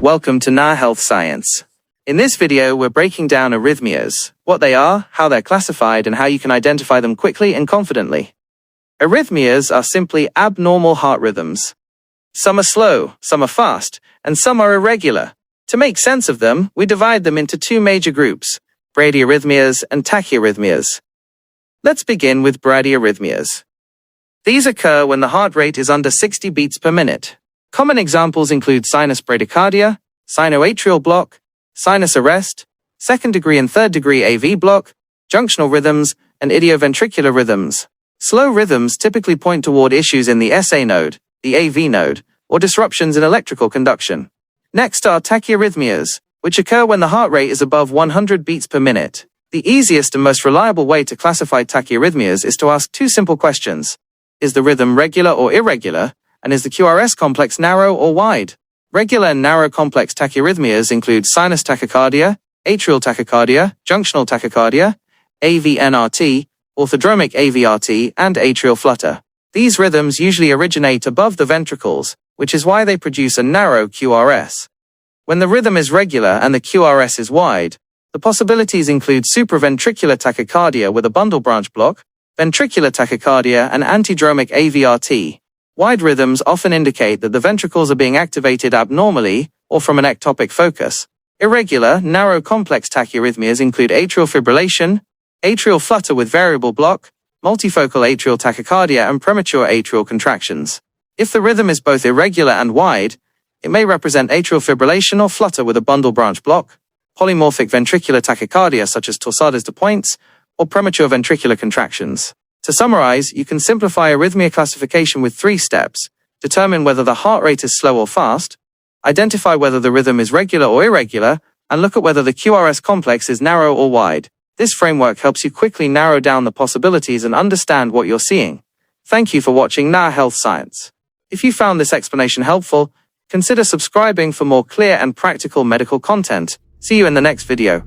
welcome to Na Health Science. In this video, we're breaking down arrhythmias, what they are, how they're classified, and how you can identify them quickly and confidently. Arrhythmias are simply abnormal heart rhythms. Some are slow, some are fast, and some are irregular. To make sense of them, we divide them into two major groups, bradyarrhythmias and tachyarrhythmias. Let's begin with bradyarrhythmias. These occur when the heart rate is under 60 beats per minute. Common examples include sinus bradycardia, sinoatrial block, sinus arrest, second-degree and third-degree AV block, junctional rhythms, and idioventricular rhythms. Slow rhythms typically point toward issues in the SA node, the AV node, or disruptions in electrical conduction. Next are tachyarrhythmias, which occur when the heart rate is above 100 beats per minute. The easiest and most reliable way to classify tachyarrhythmias is to ask two simple questions. Is the rhythm regular or irregular? And is the QRS complex narrow or wide? Regular and narrow complex tachyarrhythmias include sinus tachycardia, atrial tachycardia, junctional tachycardia, AV-NRT, orthodromic AVRT, and atrial flutter. These rhythms usually originate above the ventricles, which is why they produce a narrow QRS. When the rhythm is regular and the QRS is wide, the possibilities include supraventricular tachycardia with a bundle branch block, ventricular tachycardia, and antidromic AVRT. Wide rhythms often indicate that the ventricles are being activated abnormally or from an ectopic focus. Irregular, narrow complex tachyarrhythmias include atrial fibrillation, atrial flutter with variable block, multifocal atrial tachycardia, and premature atrial contractions. If the rhythm is both irregular and wide, it may represent atrial fibrillation or flutter with a bundle branch block, polymorphic ventricular tachycardia such as torsades de pointes, or premature ventricular contractions. To summarize, you can simplify arrhythmia classification with 3 steps. Determine whether the heart rate is slow or fast, identify whether the rhythm is regular or irregular, and look at whether the QRS complex is narrow or wide. This framework helps you quickly narrow down the possibilities and understand what you're seeing. Thank you for watching Na Health Science. If you found this explanation helpful, consider subscribing for more clear and practical medical content. See you in the next video.